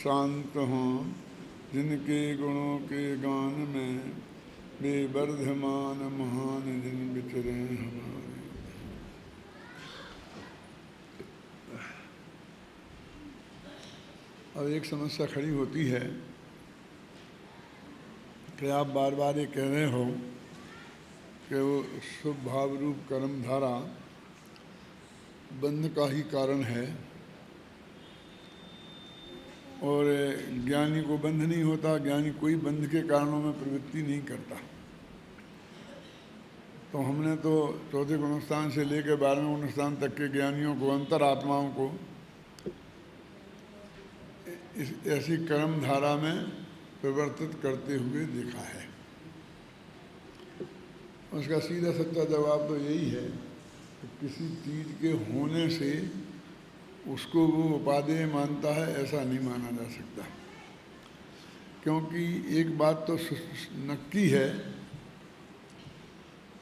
शांत हों जिनके गुणों के गान में, वे वर्धमान महान जिन विचरे हमारे। अब एक समस्या खड़ी होती है कि आप बार बार ये कह रहे हो कि वो शुभ भाव रूप कर्म धारा बंध का ही कारण है, और ज्ञानी को बंध नहीं होता, ज्ञानी कोई बंध के कारणों में प्रवृत्ति नहीं करता। तो हमने तो चौथे गुणस्थान से लेकर 12वें गुणस्थान तक के ज्ञानियों को, अंतरात्माओं को ऐसी कर्म धारा में परिवर्तित करते हुए देखा है। उसका सीधा सच्चा जवाब तो यही है कि किसी चीज़ के होने से उसको वो उपादेय मानता है, ऐसा नहीं माना जा सकता। क्योंकि एक बात तो नक्की है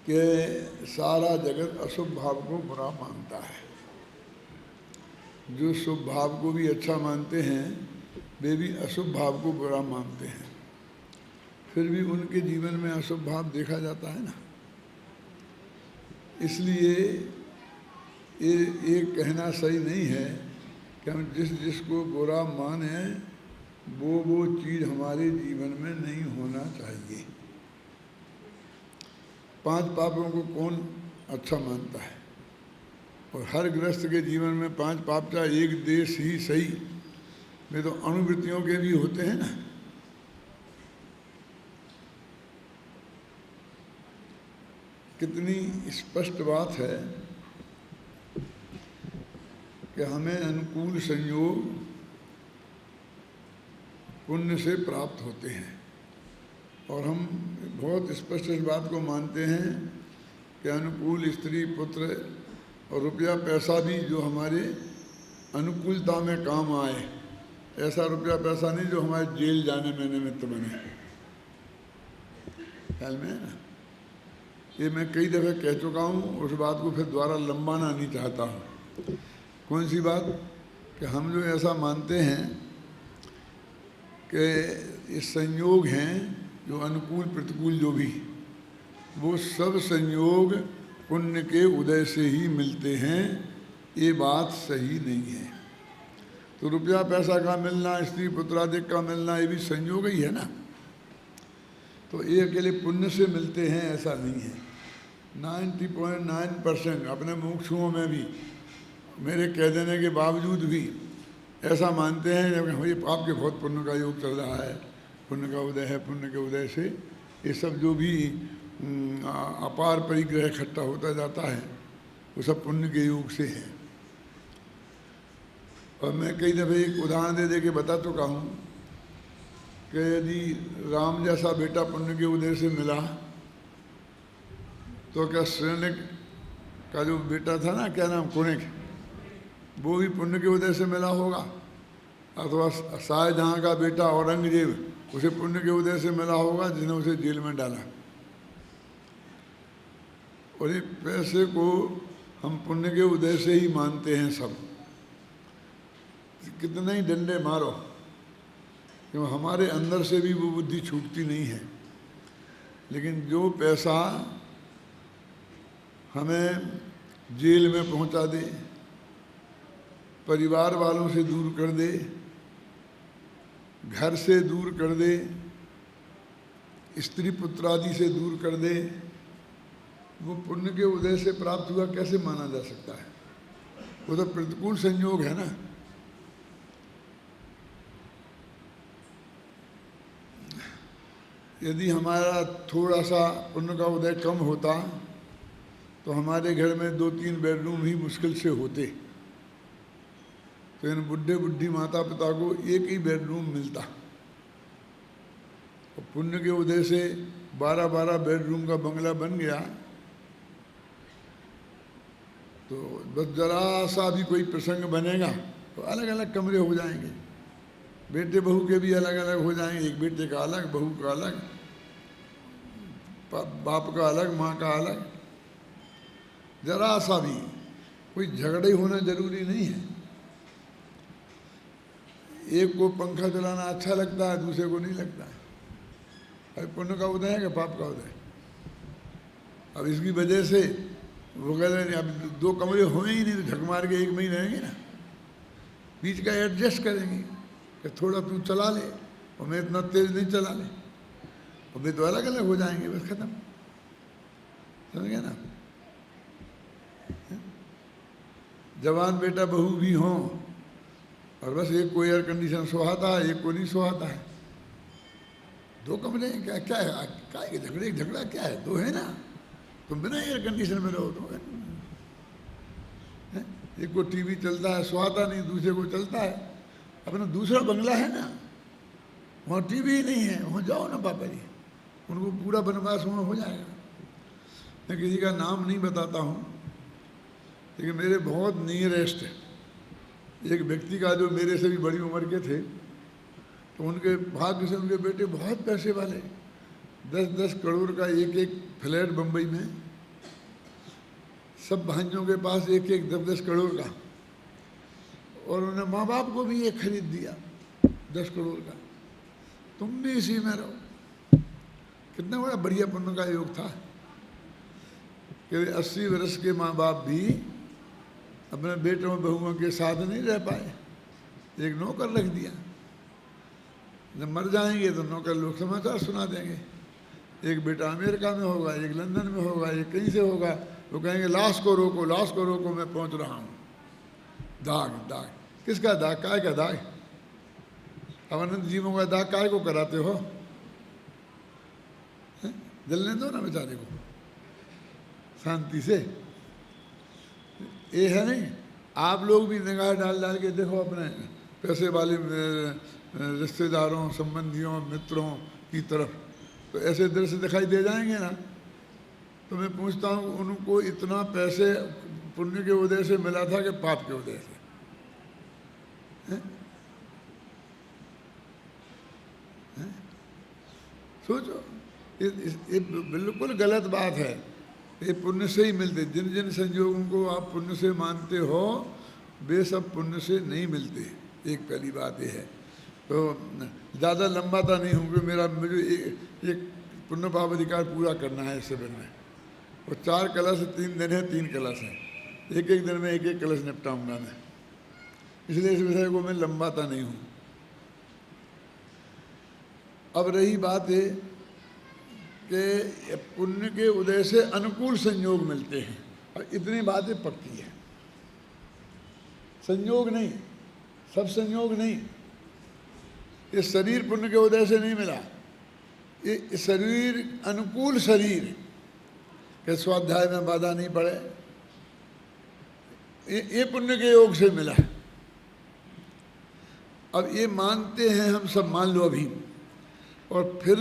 कि सारा जगत अशुभ भाव को बुरा मानता है। जो शुभ भाव को भी अच्छा मानते हैं वे भी अशुभ भाव को बुरा मानते हैं, फिर भी उनके जीवन में अशुभ भाव देखा जाता है ना। इसलिए ये कहना सही नहीं है कि हम जिसको बुरा माने वो चीज़ हमारे जीवन में नहीं होना चाहिए। 5 पापों को कौन अच्छा मानता है? और हर गृहस्थ के जीवन में 5 पाप चाहे एक देश ही सही, वे तो अणुवृत्तियों के भी होते हैं ना। कितनी स्पष्ट बात है कि हमें अनुकूल संयोग पुण्य से प्राप्त होते हैं, और हम बहुत स्पष्ट इस बात को मानते हैं कि अनुकूल स्त्री पुत्र और रुपया पैसा भी जो हमारे अनुकूलता में काम आए, ऐसा रुपया पैसा नहीं जो हमारे जेल जाने में निमित्त बने। ख्याल में है ना? ये मैं कई दफ़े कह चुका हूँ, उस बात को फिर दोबारा लंबाना नहीं चाहता हूँ। कौन सी बात? कि हम जो ऐसा मानते हैं कि ये संयोग हैं जो अनुकूल प्रतिकूल जो भी, वो सब संयोग पुण्य के उदय से ही मिलते हैं, ये बात सही नहीं है। तो रुपया पैसा का मिलना, स्त्री पुत्रादिक का मिलना, ये भी संयोग ही है ना। तो ये अकेले पुण्य से मिलते हैं ऐसा नहीं है। 90.9% अपने मुमुक्षुओं में भी मेरे कह देने के बावजूद भी ऐसा मानते हैं जब ये आपके बहुत पुण्य का योग चल रहा है, पुण्य का उदय है, पुण्य के उदय से ये सब जो भी अपार परिग्रह इकट्ठा होता जाता है वो सब पुण्य के योग से है। और मैं कई दफ़े एक उदाहरण दे के बता चुका हूँ कि यदि राम जैसा बेटा पुण्य के उदय से मिला तो क्या श्रेणिक का जो बेटा था ना, क्या नाम, कुणिक, वो भी पुण्य के उदय से मिला होगा। अथवा शाहजहाँ का बेटा औरंगजेब, उसे पुण्य के उदय से मिला होगा जिसने उसे जेल में डाला। और ये पैसे को हम पुण्य के उदय से ही मानते हैं सब। कितने ही डंडे मारो, क्यों हमारे अंदर से भी वो बुद्धि छूटती नहीं है। लेकिन जो पैसा हमें जेल में पहुंचा दे, परिवार वालों से दूर कर दे, घर से दूर कर दे, स्त्री पुत्र आदि से दूर कर दे, वो पुण्य के उदय से प्राप्त हुआ कैसे माना जा सकता है? वो तो प्रतिकूल संयोग है ना। यदि हमारा थोड़ा सा पुण्य का उदय कम होता तो हमारे घर में 2-3 बेडरूम ही मुश्किल से होते। तो इन बुढ़े बुढ़ी माता पिता को एक ही बेडरूम मिलता, और पुण्य के उदय से 12-12 बेडरूम का बंगला बन गया। तो बस जरा सा भी कोई प्रसंग बनेगा तो अलग अलग कमरे हो जाएंगे, बेटे बहू के भी अलग अलग हो जाएंगे, एक बेटे का अलग, बहू का अलग, बाप का अलग, माँ का अलग। जरा सा भी कोई झगड़े होना जरूरी नहीं है। एक को पंखा चलाना अच्छा लगता है, दूसरे को नहीं लगता है। अरे पुण्य का उदय है कि पाप का उदय? अब इसकी वजह से वो कह रहे हैं अब 2 कमरे होंगे ही नहीं तो झक मार के एक में ही रहेंगे ना, बीच का एडजस्ट करेंगे कि थोड़ा तू चला ले और मैं इतना तेज नहीं चला ले, और वे तो अलग अलग हो जाएंगे, बस खत्म। समझ गए ना? जवान बेटा बहू भी हों और बस एक को एयर कंडीशन सुहाता है, एक को नहीं सुहाता है। 2 कमरे हैं, क्या क्या है? क्या है झगड़ा क्या है? 2 है ना, तुम बिना एयर कंडीशन में रहो तो। एक को टीवी चलता है, सुहाता नहीं, दूसरे को चलता है। अपना दूसरा बंगला है ना, वहाँ टीवी ही नहीं है, वहाँ जाओ ना पापा जी, उनको पूरा वनवास वहाँ हो जाएगा। मैं किसी का नाम नहीं बताता हूँ, लेकिन मेरे बहुत नियरेस्ट एक व्यक्ति का जो मेरे से भी बड़ी उम्र के थे, तो उनके भाग्य से उनके बेटे बहुत पैसे वाले, 10-10 करोड़ का एक फ्लैट बम्बई में, सब भाइयों के पास एक 10-10 करोड़ का, और उन्होंने माँ बाप को भी एक खरीद दिया 10 करोड़ का। तुम भी इसी में रहो। कितना बड़ा बढ़िया पुण्य का योग था कि 80 वर्ष के माँ बाप भी अपने बेटों बहुओं के साथ नहीं रह पाए, एक नौकर रख दिया। जब मर जाएंगे तो नौकर लोग समाचार सुना देंगे, एक बेटा अमेरिका में होगा, एक लंदन में होगा, एक कहीं से होगा। वो कहेंगे लाश को रोको, लाश को रोको, मैं पहुंच रहा हूँ। दाग दाग किसका दाग? काय का दाग? अब अनंत जीवों का दाग काय को कराते हो? जलने दो ना बेचारे को शांति से। ये है नहीं, आप लोग भी निगाह डाल डाल के देखो अपने पैसे वाले रिश्तेदारों, संबंधियों, मित्रों की तरफ, तो ऐसे दृश्य दिखाई दे जाएंगे ना। तो मैं पूछता हूँ, उनको इतना पैसे पुण्य के उदय से मिला था कि पाप के उदय से? सोचो, ये बिल्कुल गलत बात है। ये पुण्य से ही मिलते। जिन जिन संयोगों को आप पुण्य से मानते हो वे सब पुण्य से नहीं मिलते। एक पहली बात ये है। तो ज़्यादा लंबाता नहीं हूँ कि मुझे एक पुण्य पाप अधिकार पूरा करना है इस शिविर में। और 4 कलश 3 दिन है, 3 कलश हैं, एक दिन में एक कलश निपटाऊंगा मैं, इसलिए इस विषय को मैं लंबाता नहीं हूँ। अब रही बात है कि पुण्य के उदय से अनुकूल संयोग मिलते हैं, और इतनी बातें पक्की है। संयोग नहीं, सब संयोग नहीं। ये शरीर पुण्य के उदय से नहीं मिला, ये शरीर अनुकूल शरीर के स्वाध्याय में बाधा नहीं पड़े, ये पुण्य के योग से मिला है। अब ये मानते हैं हम सब, मान लो अभी, और फिर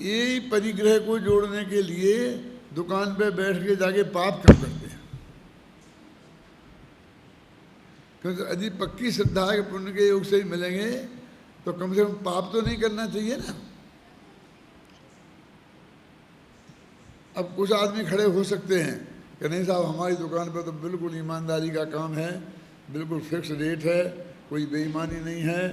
यही परिग्रह को जोड़ने के लिए दुकान पे बैठ के जाके पाप क्यों करते हैं? क्योंकि यदि पक्की श्रद्धा है कि पुण्य के योग से ही मिलेंगे तो कम से कम पाप तो नहीं करना चाहिए ना। अब कुछ आदमी खड़े हो सकते हैं कि नहीं साहब, हमारी दुकान पर तो बिल्कुल ईमानदारी का काम है, बिल्कुल फिक्स रेट है, कोई बेईमानी नहीं है,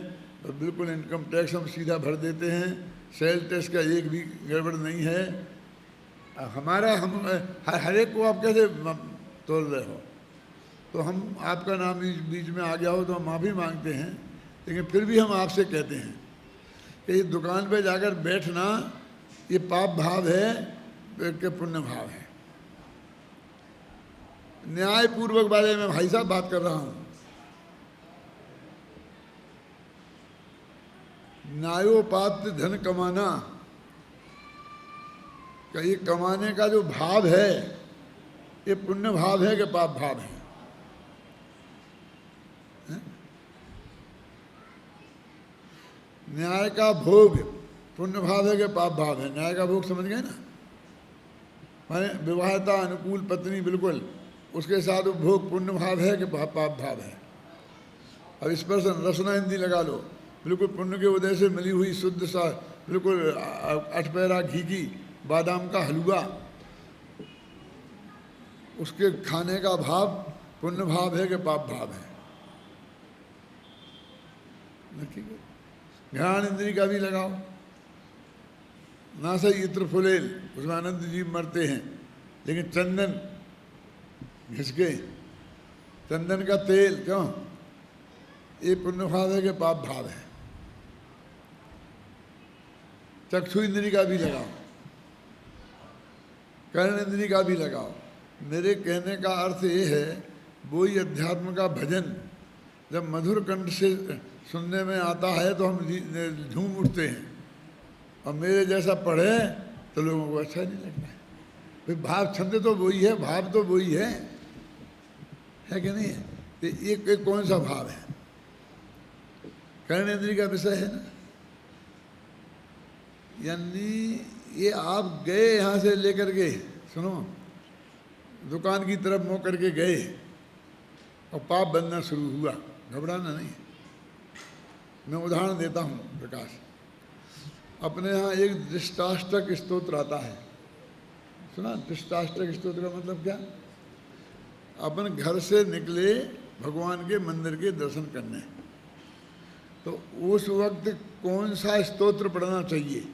और बिल्कुल इनकम टैक्स हम सीधा भर देते हैं, सेल टैक्स का एक भी गड़बड़ नहीं है हमारा। हम हर एक को आप कैसे तोल रहे हो? तो हम आपका नाम बीच में आ गया हो तो हम माफ़ी मांगते हैं, लेकिन फिर भी हम आपसे कहते हैं कि इस दुकान पे जाकर बैठना ये पाप भाव है कि पुण्य भाव है? न्यायपूर्वक बारे में भाई साहब बात कर रहा हूँ। न्यायोपात्य धन कमाना का ये कमाने का जो भाव है, ये पुण्य भाव है कि पाप भाव है? न्याय का भोग पुण्य भाव है कि पाप भाव है? न्याय का भोग समझ गए ना, माने विवाहता अनुकूल पत्नी, बिल्कुल उसके साथ उपभोग पुण्य भाव है कि पाप भाव है? अब इस पर रसना हिंदी लगा लो, बिल्कुल पुण्य के उदय से मिली हुई शुद्ध सा बिल्कुल 8 पैरा घी की बादाम का हलवा, उसके खाने का भाव पुण्य भाव है कि पाप भाव है? ठीक है। घ्राण इंद्री का भी लगाओ। नासा इत्र फुलेल, उसमें अनंत जीव मरते हैं, लेकिन चंदन घिसके, चंदन का तेल क्यों, ये पुण्य भाव है कि पाप भाव है। चक्षु इंद्री का भी लगाओ, कर्ण इंद्री का भी लगाओ। मेरे कहने का अर्थ ये है, वो ही अध्यात्म का भजन जब मधुर कंठ से सुनने में आता है तो हम झूम उठते हैं, और मेरे जैसा पढ़े तो लोगों को अच्छा नहीं लगता है। भाई भाव छंद तो वही है, भाव तो वही है कि नहीं है? तो एक कौन सा भाव है? कर्ण इंद्री का विषय है ना। यानी ये आप गए यहाँ से लेकर के, सुनो, दुकान की तरफ मुँह करके गए और पाप बनना शुरू हुआ, घबराना नहीं। मैं उदाहरण देता हूँ प्रकाश। अपने यहाँ एक दृष्टाष्टक स्तोत्र आता है, सुना? दृष्टाष्टक स्तोत्र का मतलब क्या? अपन घर से निकले भगवान के मंदिर के दर्शन करने, तो उस वक्त कौन सा स्तोत्र पढ़ना चाहिए?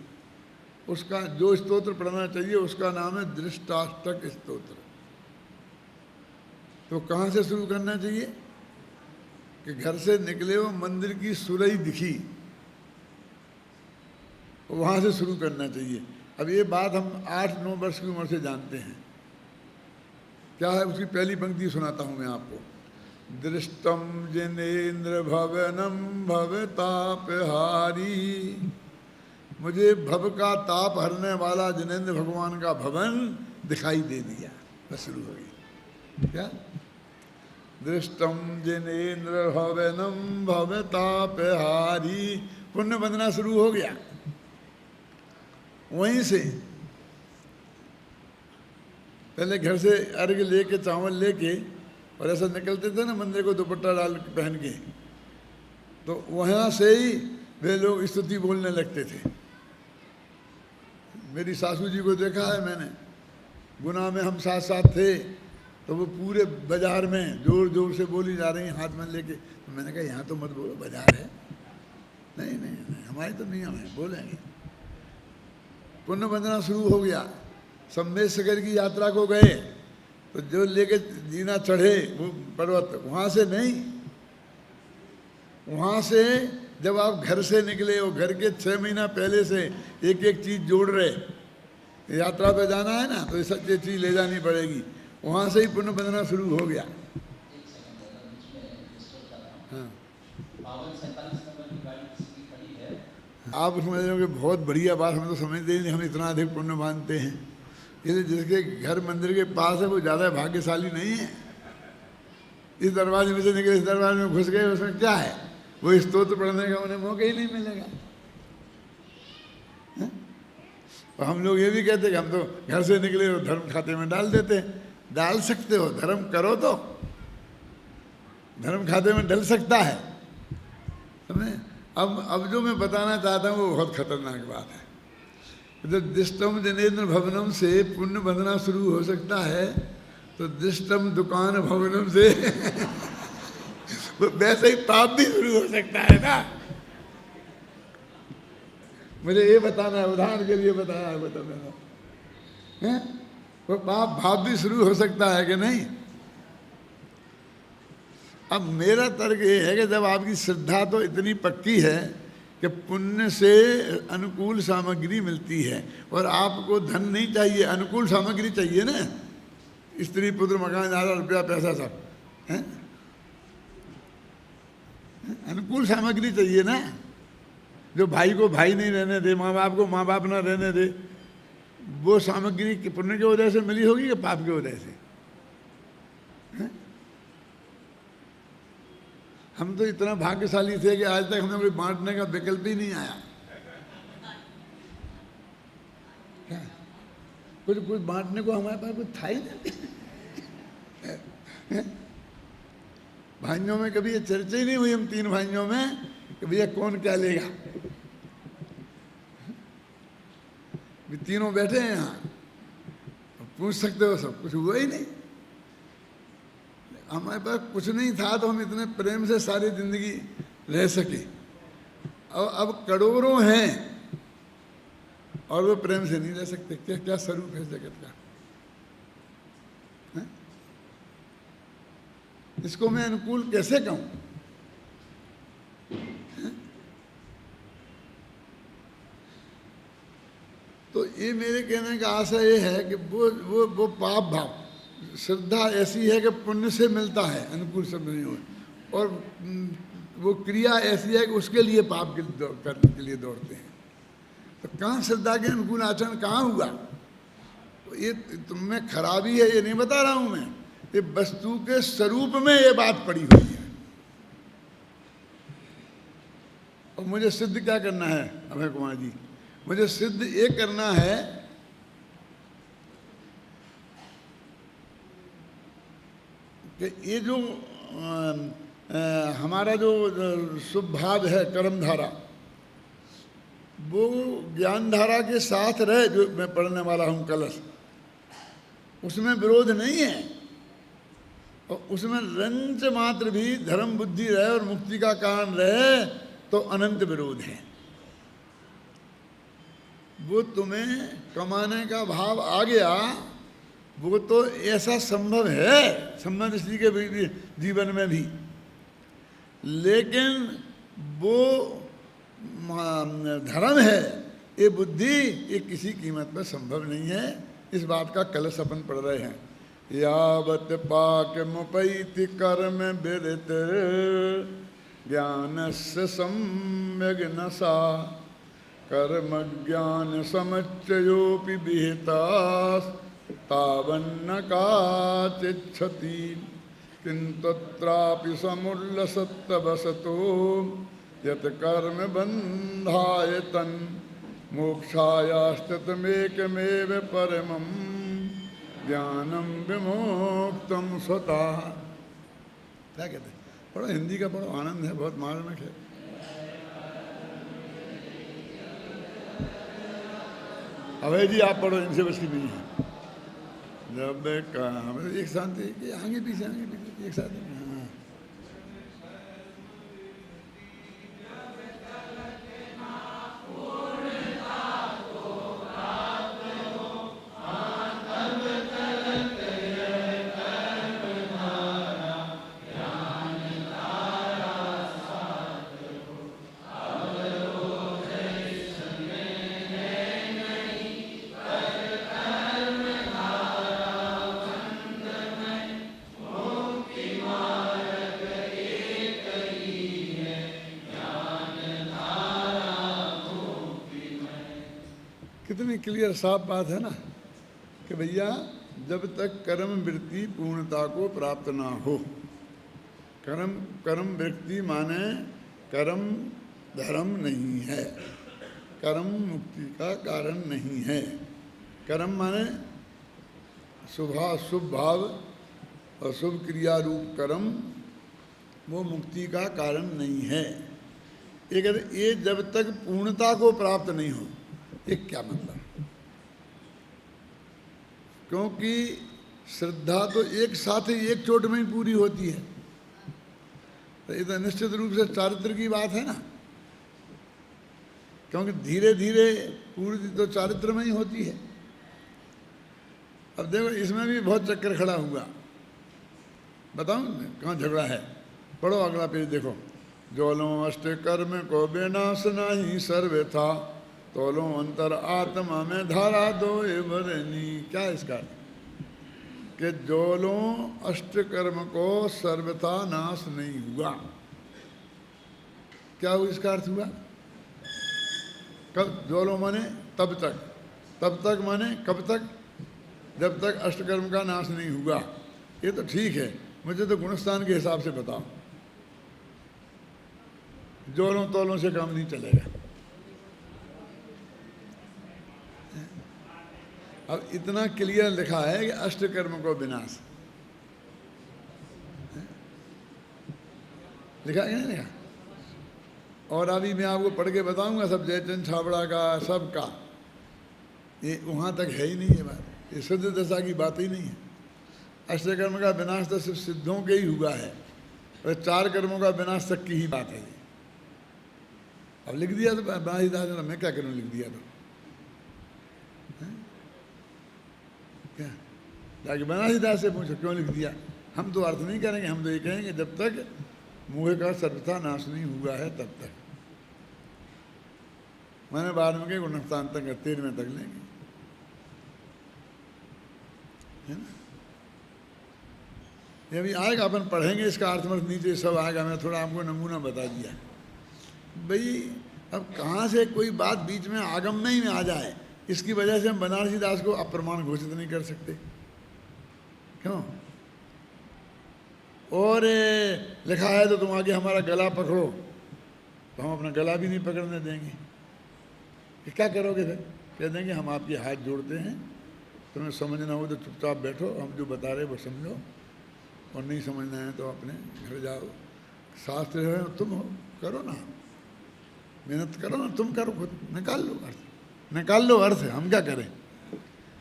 उसका जो स्तोत्र पढ़ना चाहिए उसका नाम है दृष्टाष्टक स्तोत्र। तो कहाँ से शुरू करना चाहिए? कि घर से निकले हो, मंदिर की सुरई दिखी, वहाँ से शुरू करना चाहिए। अब ये बात हम 8-9 वर्ष की उम्र से जानते हैं। क्या है? उसकी पहली पंक्ति सुनाता हूँ मैं आपको। दृष्टम जिनेन्द्र भवनम भवतापहारी, मुझे भव का ताप हरने वाला जिनेन्द्र भगवान का भवन दिखाई दे दिया। बस शुरू हो गई। क्या? दृष्टम जिनेन्द्र भवनम भवतापहारी, पुण्य बंदना शुरू हो गया। वहीं से पहले घर से अर्घ लेके, चावल लेके, और ऐसा निकलते थे ना मंदिर को दुपट्टा डाल पहन के, तो वहाँ से ही वे लोग स्तुति बोलने लगते थे। मेरी सासू जी को देखा है मैंने, गुना में हम साथ साथ थे, तो वो पूरे बाजार में जोर जोर से बोली जा रही हाथ में लेके। तो मैंने कहा यहाँ तो मत बोलो, बाजार है। नहीं नहीं नहीं, हमारी तो नियम है, बोलेंगे। पुण्य बंदना शुरू हो गया। सम्मेशकर की यात्रा को गए तो जो लेके जीना चढ़े वो पर्वत, वहाँ से नहीं, वहाँ से जब आप घर से निकले हो, घर के 6 महीना पहले से एक एक चीज़ जोड़ रहे, यात्रा पे जाना है ना, तो ये सब चीज़ ले जानी पड़ेगी। वहाँ से ही पुण्य बंदना शुरू हो गया। हाँ, आप समझ रहे हो कि बहुत बढ़िया बात, हम तो समझते ही नहीं, हम इतना अधिक पुण्य मानते हैं। इसलिए जिसके घर मंदिर के पास है वो ज़्यादा भाग्यशाली नहीं है। इस दरवाजे में से निकले, इस दरवाजे में घुस गए, उसमें क्या है? वो स्तोत्र पढ़ने का उन्हें मौका ही नहीं मिलेगा। और हम लोग ये भी कहते कि हम तो घर से निकले और धर्म खाते में डाल देते। डाल सकते हो, धर्म करो तो धर्म खाते में डल सकता है, समझे? अब जो मैं बताना चाहता हूँ वो बहुत खतरनाक बात है। जब दृष्टम जिनेन्द्र भवनम से पुण्य बंधना शुरू हो सकता है, तो दृष्टम दुकान भवनम से वैसे ही पाप भी शुरू हो सकता है ना। मुझे ये बताना है, उदाहरण के लिए बताया है, बताना है, वो पाप भाव भी शुरू हो सकता है कि नहीं? अब मेरा तर्क ये है कि जब आपकी श्रद्धा तो इतनी पक्की है कि पुण्य से अनुकूल सामग्री मिलती है, और आपको धन नहीं चाहिए, अनुकूल सामग्री चाहिए ना, स्त्री पुत्र मकान ज़्यादा रुपया पैसा सब है, अनुकूल सामग्री चाहिए ना, जो भाई को भाई नहीं रहने दे, माँ बाप को माँ बाप ना रहने दे। वो सामग्री पुण्य की वजह से मिली होगी कि पाप की वजह से? हम तो इतना भाग्यशाली थे कि आज तक हमें कोई बांटने का विकल्प ही नहीं आया। क्या कुछ बांटने को हमारे पास कुछ था ही नहीं। भाइयों में कभी ये चर्चा ही नहीं हुई, हम 3 भाइयों में, कि भैया कौन क्या लेगा। तीनों बैठे हैं यहाँ, पूछ सकते हो, सब कुछ हुआ ही नहीं। हमारे पास कुछ नहीं था तो हम इतने प्रेम से सारी जिंदगी रह सके। अब करोड़ों हैं और वो प्रेम से नहीं रह सकते। क्या क्या स्वरूप है इस जगत का है? इसको मैं अनुकूल कैसे कहूं? तो ये मेरे कहने का आशय ये है कि वो पाप भाव, श्रद्धा ऐसी है कि पुण्य से मिलता है, अनुकूल शब्द नहीं हो, और वो क्रिया ऐसी है कि उसके लिए पाप करने के लिए दौड़ते हैं। तो कहाँ श्रद्धा के अनुकूल आचरण कहाँ हुआ? तो ये तुममें खराबी है ये नहीं बता रहा हूं मैं, ये वस्तु के स्वरूप में ये बात पड़ी हुई है। और मुझे सिद्ध क्या करना है अभय कुमार जी? मुझे सिद्ध ये करना है कि ये जो हमारा जो शुभ भाव है कर्म धारा, वो ज्ञान धारा के साथ रहे, जो मैं पढ़ने वाला हूँ कलश, उसमें विरोध नहीं है, और उसमें रंच मात्र भी धर्म बुद्धि रहे और मुक्ति का कारण रहे तो अनंत विरोध है। वो तुम्हें कमाने का भाव आ गया, वो तो ऐसा संभव है, संबंध स्त्री के जीवन में भी, लेकिन वो धर्म है, ये बुद्धि, ये किसी कीमत पर संभव नहीं है। इस बात का कलश अपन पढ़ रहे हैं। यावत पाक मुपैति कर्म विरत ज्ञान से सम्यग नशा कर्म ज्ञान समुच्चयोपि विहिता तावन्न काचिच्छति किंतत्रापि समुल्लसत्तवसतो यत् कर्म बंधाय तन् मोक्षायास्थितमेकमेव परमं ज्ञानम विमोक्तम स्वतः। क्या कहते हैं? पढ़ो, हिंदी का पढ़ो, आनंद है, बहुत मार्मिक है। अभय जी आप पढ़ो, इनसे बस की नहीं है। जब काम एक साथ आगे पीछे एक साथ। कितनी क्लियर साफ बात है ना कि भैया जब तक कर्म वृत्ति पूर्णता को प्राप्त ना हो, कर्म वृत्ति माने कर्म धर्म नहीं है, कर्म मुक्ति का कारण नहीं है। कर्म माने शुभ भाव और शुभ क्रिया रूप कर्म, वो मुक्ति का कारण नहीं है। ये जब तक पूर्णता को प्राप्त नहीं हो, ये क्या मतलब? क्योंकि श्रद्धा तो एक साथ ही एक चोट में ही पूरी होती है, तो ये तो निश्चित रूप से चारित्र की बात है ना, क्योंकि धीरे धीरे पूर्ति तो चारित्र में ही होती है। अब देखो इसमें भी बहुत चक्कर खड़ा हुआ, बताऊं कहाँ झगड़ा है? पढ़ो अगला पेज देखो। जोलो अष्ट कर्म को विनाश नहीं सर्वे था, तोलो अंतर आत्मा में धारा दो एवरनी। क्या इसका कि जोलो अष्ट कर्म को सर्वथा नाश नहीं हुआ। क्या इसका अर्थ हुआ? कब जोलो माने तब तक माने कब तक? जब तक अष्टकर्म का नाश नहीं हुआ। ये तो ठीक है, मुझे तो गुणस्थान के हिसाब से बताओ, जोलों तोलों से काम नहीं चलेगा। अब इतना क्लियर लिखा है कि अष्टकर्म को विनाश, लिखा है नहीं लिखा? और अभी मैं आपको पढ़ के बताऊंगा सब, जयचंद छाबड़ा का, सबका, ये वहाँ तक है ही नहीं ये बात, ये सिद्ध दशा की बात ही नहीं है। अष्टकर्म का विनाश तो सिर्फ सिद्धों के ही हुआ है, और चार कर्मों का विनाश तक की ही बात है। अब लिख दिया तो बनारसी दास ने, मैं क्या करूँ लिख दिया तो, क्या जाके बनारसी दास से पूछो क्यों लिख दिया। हम तो अर्थ नहीं करेंगे, हम तो ये कहेंगे जब तक मुँह का सर्वथा नाश नहीं हुआ है तब तक। मैंने बाद में कहा नुकसान तक 13 तक लेंगे, है ना। ये अभी आएगा, अपन पढ़ेंगे इसका अर्थमर्थ नीचे सब आएगा। मैं थोड़ा आपको नमूना बता दिया भाई। अब कहाँ से कोई बात बीच में आगम में ही में आ जाए, इसकी वजह से हम बनारसी दास को अप्रमाण घोषित नहीं कर सकते। क्यों? और लिखा है तो तुम आगे हमारा गला पकड़ो, तो हम अपना गला भी नहीं पकड़ने देंगे। क्या करोगे फिर? कह देंगे हम आपके हाथ जोड़ते हैं, तुम्हें समझना हो तो चुपचाप बैठो, हम जो बता रहे वो समझो, और नहीं समझना है तो अपने घर जाओ। शास्त्र है तुम हो, करो ना, मेहनत करो ना, तुम करो खुद, निकाल लो अर्थ, निकाल लो अर्थ। हम क्या करें?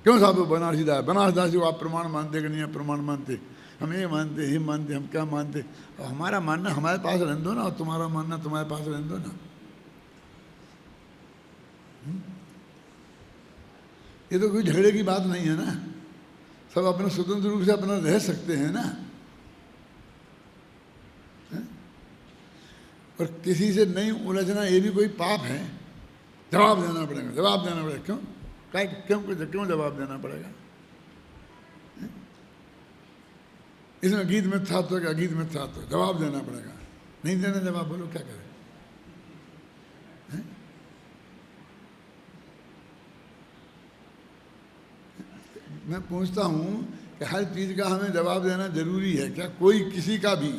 क्यों साहब बनारसी दास को आप प्रमाण मानते कि नहीं प्रमाण मानते? हम ये मानते, ये मानते, हम क्या मानते? और हमारा मानना हमारे पास रहने दो ना, और तुम्हारा मानना तुम्हारे पास रहने दो ना। ये तो कोई झगड़े की बात नहीं है ना, सब अपने स्वतंत्र रूप से अपना रह सकते हैं ना। और किसी से नहीं उलझना ये भी कोई पाप है? जवाब देना पड़ेगा, जवाब देना पड़ेगा। क्यों? क्यों जवाब देना पड़ेगा? इसमें गीत मिथ्यात्व क्या, गीत मिथ्यात्व, जवाब देना पड़ेगा। नहीं देना जवाब, बोलो क्या करें? मैं पूछता हूँ कि हर चीज़ का हमें जवाब देना जरूरी है क्या? कोई किसी का भी,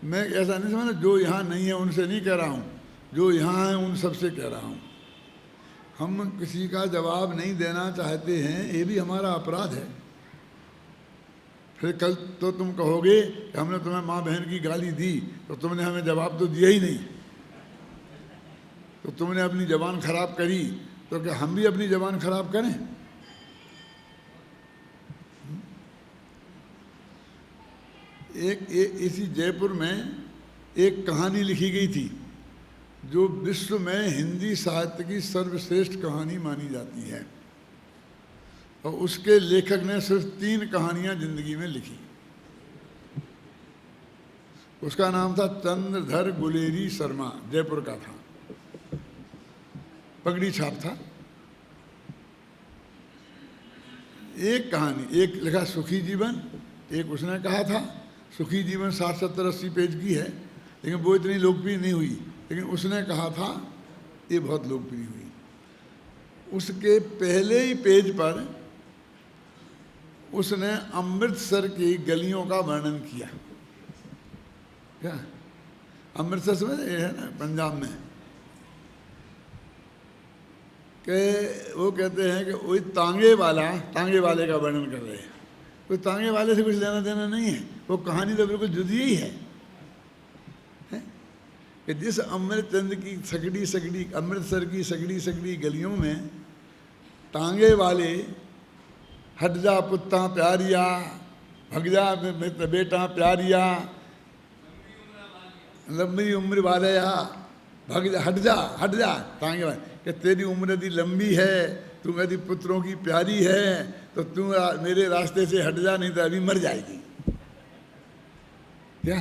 मैं ऐसा नहीं समझना जो यहाँ नहीं है उनसे नहीं कह रहा हूँ, जो यहाँ है उन सबसे कह रहा हूँ। हम किसी का जवाब नहीं देना चाहते हैं, ये भी हमारा अपराध है। फिर कल तो तुम कहोगे कि हमने तुम्हें माँ बहन की गाली दी तो तुमने हमें जवाब तो दिया ही नहीं, तो तुमने अपनी ज़बान खराब करी, तो क्या हम भी अपनी ज़बान खराब करें? इसी जयपुर में एक कहानी लिखी गई थी जो विश्व में हिंदी साहित्य की सर्वश्रेष्ठ कहानी मानी जाती है, और उसके लेखक ने सिर्फ 3 कहानियां जिंदगी में लिखी। उसका नाम था चंद्रधर गुलेरी शर्मा, जयपुर का था, पगड़ी छाप था। एक कहानी, एक लिखा सुखी जीवन, एक उसने कहा था सुखी जीवन 60, 70, 80 पेज की है, लेकिन वो इतनी लोकप्रिय नहीं हुई, लेकिन उसने कहा था ये बहुत लोकप्रिय हुई। उसके पहले ही पेज पर उसने अमृतसर की गलियों का वर्णन किया। क्या? अमृतसर समझ ये है ना पंजाब में, कि वो कहते हैं कि वही तांगे वाले का वर्णन कर रहे हैं। कोई तांगे वाले से कुछ लेना देना नहीं है, वो कहानी तो बिल्कुल जुदी ही है कि जिस अमृतचंद की अमृतसर की सगड़ी गलियों में तांगे वाले हट जा पुत्ता प्यारिया, भग जा बेटा प्यारिया, लंबी उम्र वाले भग जा, हट जा तांगे वाले, कि तेरी उम्र यदि लंबी है, तू यदि पुत्रों की प्यारी है, तो तू मेरे रास्ते से हट जा, नहीं तो अभी मर जाएगी। क्या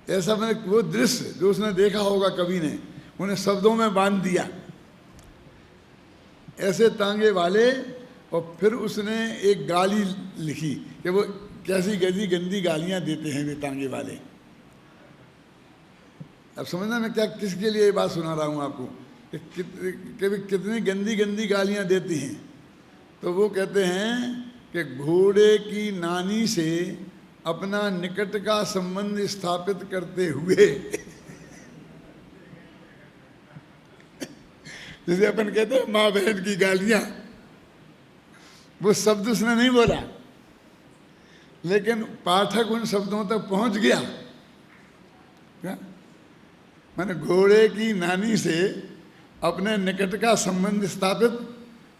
ऐसा? मैंने वो दृश्य जो उसने देखा होगा कवि ने, उन्हें शब्दों में बांध दिया, ऐसे तांगे वाले। और फिर उसने एक गाली लिखी कि वो कैसी गंदी गालियां देते हैं वे तांगे वाले। अब समझना मैं क्या किसके लिए ये बात सुना रहा हूँ आपको, कि कितनी गंदी गालियां देती हैं। तो वो कहते हैं कि घोड़े की नानी से अपना निकट का संबंध स्थापित करते हुए जैसे अपन कहते हैं माँ बहन की गालियां, वो शब्द उसने नहीं बोला, लेकिन पाठक उन शब्दों तक पहुंच गया। क्या? मैंने घोड़े की नानी से अपने निकट का संबंध स्थापित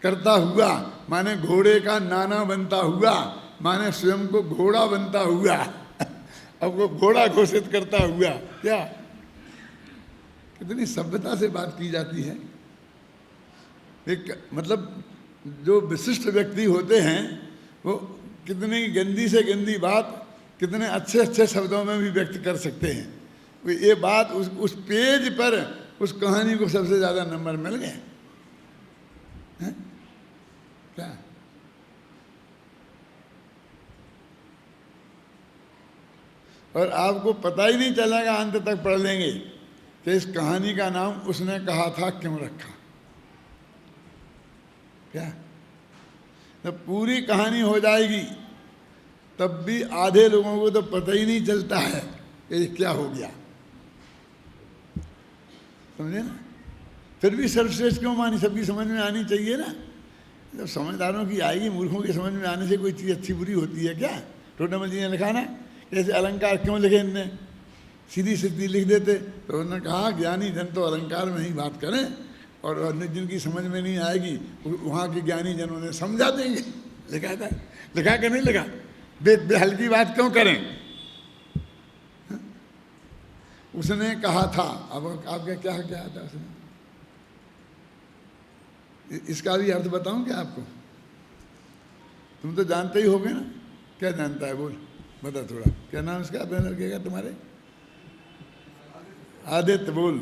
करता हुआ, माने घोड़े का नाना बनता हुआ, माने स्वयं को घोड़ा बनता हुआ, अब वो घोड़ा घोषित करता हुआ। क्या कितनी सभ्यता से बात की जाती है। एक मतलब जो विशिष्ट व्यक्ति होते हैं वो कितनी गंदी से गंदी बात कितने अच्छे अच्छे शब्दों में भी व्यक्त कर सकते हैं। ये बात उस पेज पर उस कहानी को सबसे ज़्यादा नंबर मिल गए हैं क्या। और आपको पता ही नहीं चलेगा, अंत तक पढ़ लेंगे कि इस कहानी का नाम उसने कहा था क्यों रखा। क्या जब पूरी कहानी हो जाएगी तब भी आधे लोगों को तो पता ही नहीं चलता है कि ये क्या हो गया, समझे ना। फिर भी सर्वश्रेष्ठ क्यों मानी, सबकी समझ में आनी चाहिए ना। जब समझदारों की आएगी, मूर्खों की समझ में आने से कोई चीज़ अच्छी बुरी होती है क्या। टोडामल जी ने लिखा ना, ऐसे अलंकार क्यों लिखे इनने, सीधी सीधी लिख देते। तो उन्होंने कहा ज्ञानी जन तो अलंकार में ही बात करें और जिनकी समझ में नहीं आएगी वहाँ के ज्ञानी जन उन्हें समझा देंगे। लिखा था, लिखा कि नहीं लिखा। हल्की बात क्यों करें। उसने कहा था, अब आपका क्या क्या था उसने, इसका भी अर्थ बताऊं क्या आपको। तुम तो जानते ही होगे ना। क्या जानता है बोल, बता थोड़ा। क्या नाम इसका अपने लड़के का तुम्हारे। आदित्य बोल।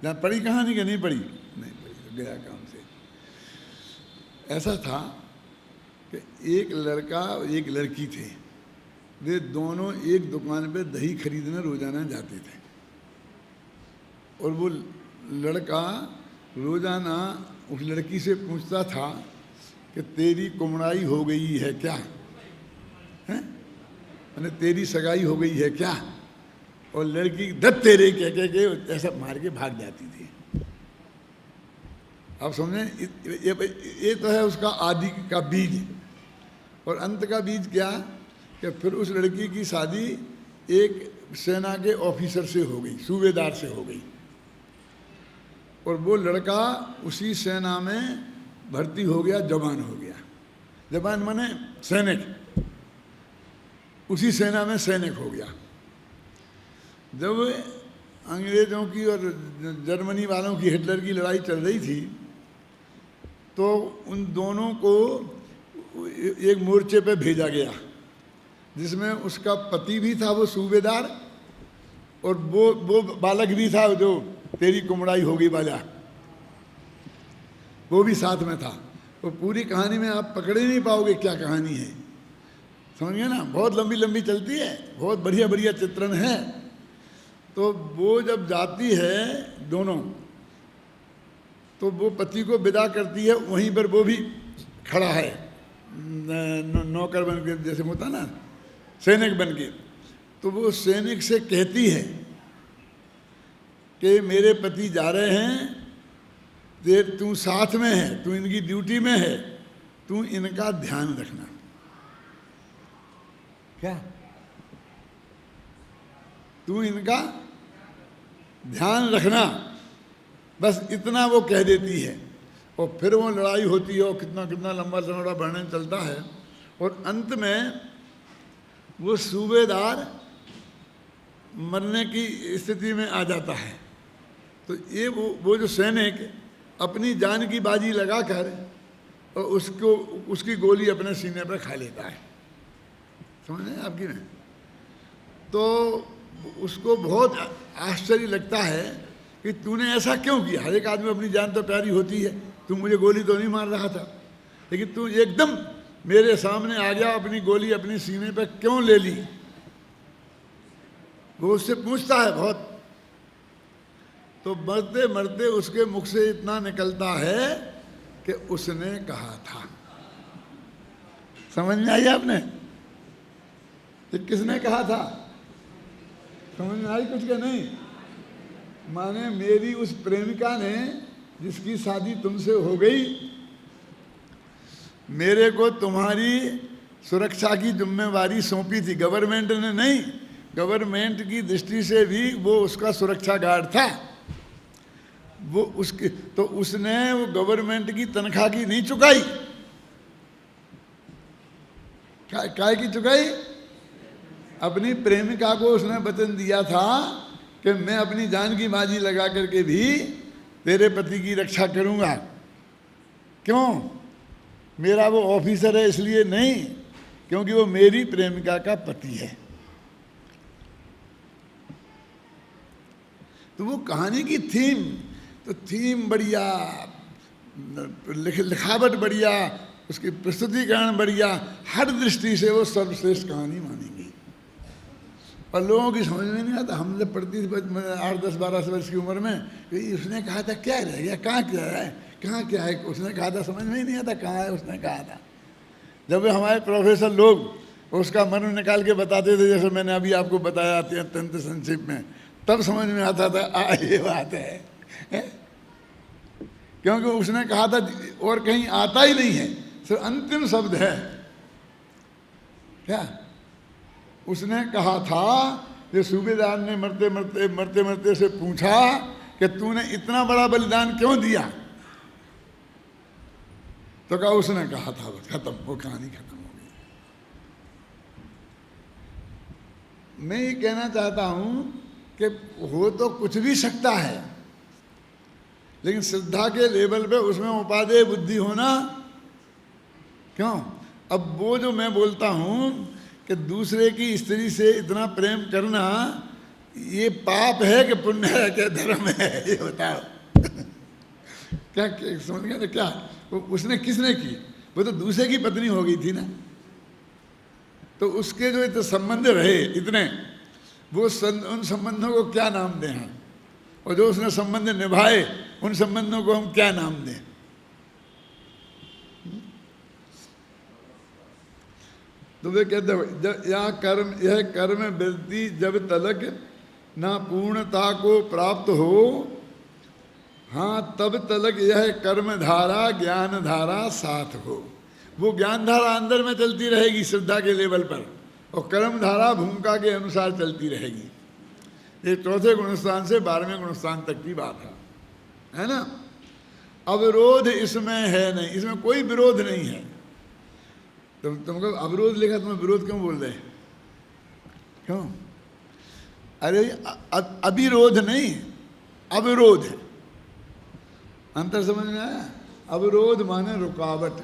पढ़ी कहानी कि नहीं पढ़ी। नहीं पढ़ी तो गया काम से। ऐसा था कि एक लड़का और एक लड़की थे, वे दोनों एक दुकान पे दही खरीदने रोजाना जाते थे। और वो लड़का रोजाना उस लड़की से पूछता था कि तेरी कुमड़ाई हो गई है क्या, हैं, मैंने तेरी सगाई हो गई है क्या। और लड़की दत्त तेरे कह के ऐसा मार के भाग जाती थी। आप समझे, ये तो है उसका आदि का बीज। और अंत का बीज क्या कि फिर उस लड़की की शादी एक सेना के ऑफिसर से हो गई, सूबेदार से हो गई। और वो लड़का उसी सेना में भर्ती हो गया, जवान हो गया। जवान माने सैनिक, उसी सेना में सैनिक हो गया। जब अंग्रेज़ों की और जर्मनी वालों की, हिटलर की लड़ाई चल रही थी, तो उन दोनों को एक मोर्चे पे भेजा गया जिसमें उसका पति भी था वो सूबेदार, और वो बालक भी था जो तेरी कुमड़ाई होगी वाला, वो भी साथ में था। वो पूरी कहानी में आप पकड़ ही नहीं पाओगे क्या कहानी है, समझिए ना। बहुत लंबी लंबी चलती है, बहुत बढ़िया बढ़िया चित्रण है। तो वो जब जाती है दोनों, तो वो पति को विदा करती है, वहीं पर वो भी खड़ा है नौकर बन के, जैसे होता ना सैनिक बन के। तो वो सैनिक से कहती है कि मेरे पति जा रहे हैं, तू साथ में है, तू इनकी ड्यूटी में है, तू इनका ध्यान रखना। क्या, तू इनका ध्यान रखना, बस इतना वो कह देती है। और फिर वो लड़ाई होती है और कितना कितना लंबा लंबा वर्णन चलता है। और अंत में वो सूबेदार मरने की स्थिति में आ जाता है। तो ये वो जो सैनिक अपनी जान की बाजी लगाकर और उसकी गोली अपने सीने पर खा लेता है, समझ रहे हैं आपकी में। तो उसको बहुत आश्चर्य लगता है कि तूने ऐसा क्यों किया। हर एक आदमी अपनी जान तो प्यारी होती है, तू मुझे गोली तो नहीं मार रहा था, लेकिन तू एकदम मेरे सामने आ गया, अपनी गोली अपनी सीने पर क्यों ले ली। वो उससे पूछता है बहुत। तो मरते मरते उसके मुख से इतना निकलता है कि उसने कहा था। समझ में आई आपने कि किसने कहा था। समझ में आई कुछ क्या नहीं। माने मेरी उस प्रेमिका ने जिसकी शादी तुमसे हो गई, मेरे को तुम्हारी सुरक्षा की जिम्मेवारी सौंपी थी। गवर्नमेंट ने नहीं, गवर्नमेंट की दृष्टि से भी वो उसका सुरक्षा गार्ड था। वो उसके तो उसने वो गवर्नमेंट की तनख्वाह की नहीं चुकाई। काय की चुकाई? अपनी प्रेमिका को उसने वचन दिया था कि मैं अपनी जान की बाजी लगा करके भी तेरे पति की रक्षा करूंगा। क्यों? मेरा वो ऑफिसर है इसलिए नहीं, क्योंकि वो मेरी प्रेमिका का पति है। तो वो कहानी की थीम, तो थीम बढ़िया, लिखावट बढ़िया, उसकी प्रस्तुतिकरण बढ़िया, हर दृष्टि से वो सर्वश्रेष्ठ कहानी मानेंगी। और लोगों की समझ में नहीं आता। हम जब पढ़ती थी 8, 10, 12 वर्ष की उम्र में, उसने कहा था क्या रह गया, कहाँ क्या है, कहाँ क्या है, उसने कहा था, समझ में ही नहीं आता कहाँ है उसने कहा था। जब हमारे प्रोफेसर लोग उसका मर्म निकाल के बताते थे, जैसे मैंने अभी आपको बताया अत्यंत संक्षेप में, तब समझ में आता था ये बात है। क्योंकि उसने कहा था और कहीं आता ही नहीं है, सिर्फ अंतिम शब्द है क्या। उसने कहा था कि सूबेदार ने मरते मरते मरते मरते से पूछा कि तूने इतना बड़ा बलिदान क्यों दिया, तो कहा उसने कहा था, बस खत्म, वो कहानी खत्म हो गई। मैं ये कहना चाहता हूं कि हो तो कुछ भी सकता है, लेकिन श्रद्धा के लेवल पे उसमें उपादेय बुद्धि होना क्यों। अब वो जो मैं बोलता हूं कि दूसरे की स्त्री से इतना प्रेम करना ये पाप है कि पुण्य है, क्या धर्म है, ये बताओ। क्या समझ गया ना? क्या वो उसने किसने की? वो तो दूसरे की पत्नी हो गई थी ना। तो उसके जो इतने संबंध रहे इतने, वो उन संबंधों को क्या नाम दें हम? और जो उसने संबंध निभाए उन संबंधों को हम क्या नाम दें? तो वे कहते यह कर्म वृत्ति जब तलक ना पूर्णता को प्राप्त हो, हाँ तब तलक यह कर्म धारा ज्ञान धारा साथ हो। वो ज्ञान धारा अंदर में चलती रहेगी श्रद्धा के लेवल पर, और कर्म धारा भूमिका के अनुसार चलती रहेगी। ये चौथे गुणस्थान से 12वें गुणस्थान तक की बात है ना। अवरोध इसमें है नहीं, इसमें कोई विरोध नहीं है। तुमको अवरोध लिखा, तुम्हें विरोध क्यों बोल रहे? क्यों? अरे अविरोध नहीं, अवरोध है। अंतर समझ में आया? अवरोध माने रुकावट,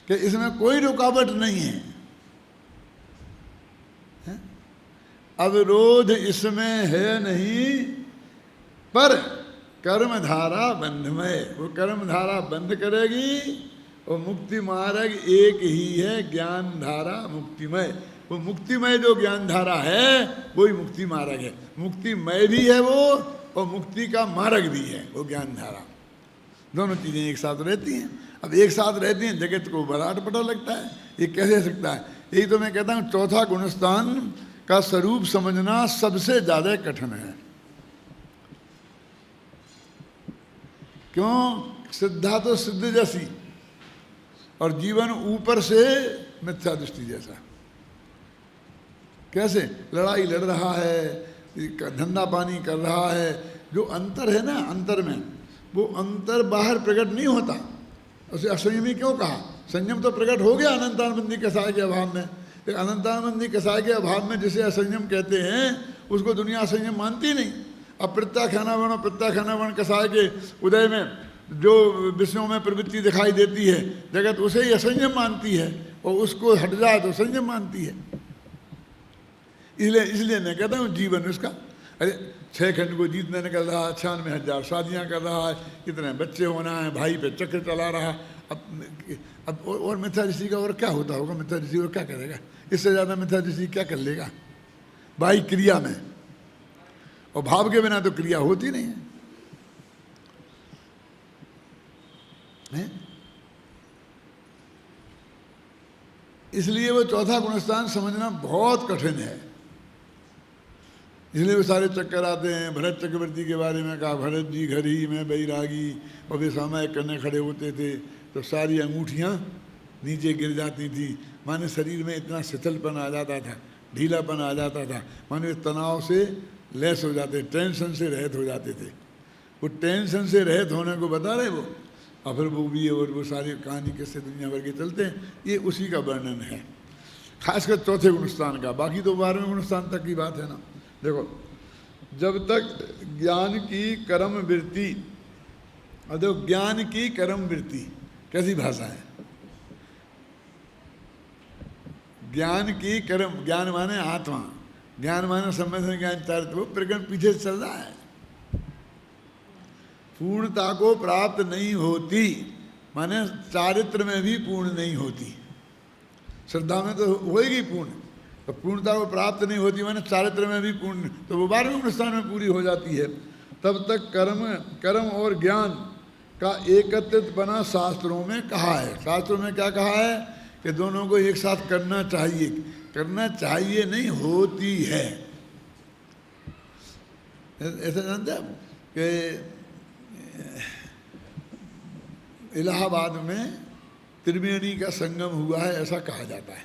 कि इसमें कोई रुकावट नहीं है। अवरोध इसमें है नहीं, पर कर्मधारा बंधमय, वो कर्मधारा बंद करेगी। और मुक्ति मार्ग एक ही है, ज्ञान धारा मुक्तिमय। वो मुक्तिमय जो ज्ञान धारा है वही मुक्ति मार्ग है। मुक्तिमय भी है वो, और मुक्ति का मार्ग भी है वो ज्ञान धारा। दोनों चीजें एक साथ रहती हैं। अब एक साथ रहती हैं, जगत को बड़ा अटपटा लगता है, ये कैसे सकता है? यही तो मैं कहता हूँ चौथा गुणस्थान का स्वरूप समझना सबसे ज्यादा कठिन है। क्यों? श्रद्धा तो सिद्ध जैसी, और जीवन ऊपर से मिथ्या दृष्टि जैसा। कैसे? लड़ाई लड़ रहा है, धंधा पानी कर रहा है, जो अंतर है ना अंतर में, वो अंतर बाहर प्रकट नहीं होता। उसे असंयमी क्यों कहा? संयम तो प्रकट हो गया अनंतानबंदी कसाय के अभाव में। अनंतानबंदी कसाय के अभाव में जिसे असंयम कहते हैं उसको दुनिया असंयम मानती नहीं। अब प्रत्याख्यानावरण और प्रत्याख्यानावरण कसाय के उदय में जो विषयों में प्रवृत्ति दिखाई देती है, जगत उसे ही असंयम मानती है, और उसको हट जाए तो संयम मानती है। इसलिए मैं कहता हूँ जीवन उसका, अरे 6 खंड को जीतने निकल रहा है, 96,000 शादियाँ कर रहा है, कितने बच्चे होना है, भाई पे चक्र चला रहा। अब और मिथ्या दृष्टि का और क्या होता होगा? मिथ्या दृष्टि और क्या करेगा? इससे ज़्यादा मिथ्या दृष्टि क्या कर लेगा भाई क्रिया में? और भाव के बिना तो क्रिया होती नहीं है। इसलिए वो चौथा गुणस्थान समझना बहुत कठिन है। इसलिए वो सारे चक्कर आते हैं। भरत चक्रवर्ती के बारे में कहा, भरत जी घर ही में बैरागी, और वे सामायिक करने खड़े होते थे तो सारी अंगूठियाँ नीचे गिर जाती थी। माने शरीर में इतना शिथिलपन आ जाता था, ढीलापन आ जाता था, माने तनाव से लैस हो जाते, टेंशन से रहित हो जाते थे। वो टेंशन से रहित होने को बता रहे वो, और फिर वो भी और वो सारी कहानी किससे दुनिया भर के चलते हैं, ये उसी का वर्णन है, खासकर चौथे गुणस्थान का। बाकी तो 12वें गुणस्थान तक की बात है ना। देखो जब तक ज्ञान की कर्म वृत्ति, अदो ज्ञान की कर्म वृत्ति कैसी भाषा है? ज्ञान की कर्म, ज्ञान माने आत्मा, ज्ञान माने संबंध ज्ञान चारित्र, वो प्रकरण पीछे चल रहा है। पूर्णता को प्राप्त नहीं होती माने चारित्र में भी पूर्ण नहीं होती। श्रद्धा में तो होएगी पूर्ण, तो पूर्णता को प्राप्त नहीं होती माने चारित्र में भी पूर्ण, तो वो 12वें स्थान में पूरी हो जाती है। तब तक कर्म और ज्ञान का एकत्रित बना शास्त्रों में कहा है। शास्त्रों में क्या कहा है कि दोनों को एक साथ करना चाहिए। करना चाहिए नहीं, होती है। ऐसा जानते हैं कि इलाहाबाद में त्रिवेणी का संगम हुआ है, ऐसा कहा जाता है।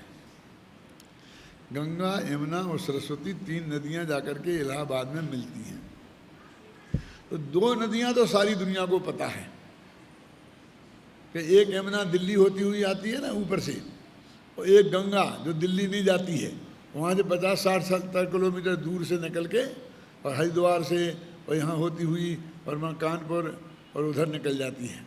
गंगा, यमुना और सरस्वती 3 नदियां जाकर के इलाहाबाद में मिलती हैं। तो 2 नदियां तो सारी दुनिया को पता है कि एक यमुना दिल्ली होती हुई आती है ना ऊपर से, और एक गंगा जो दिल्ली नहीं जाती है, वहाँ से 50-60-70 किलोमीटर दूर से निकल के और हरिद्वार से और यहाँ होती हुई और वहाँ कानपुर और उधर निकल जाती है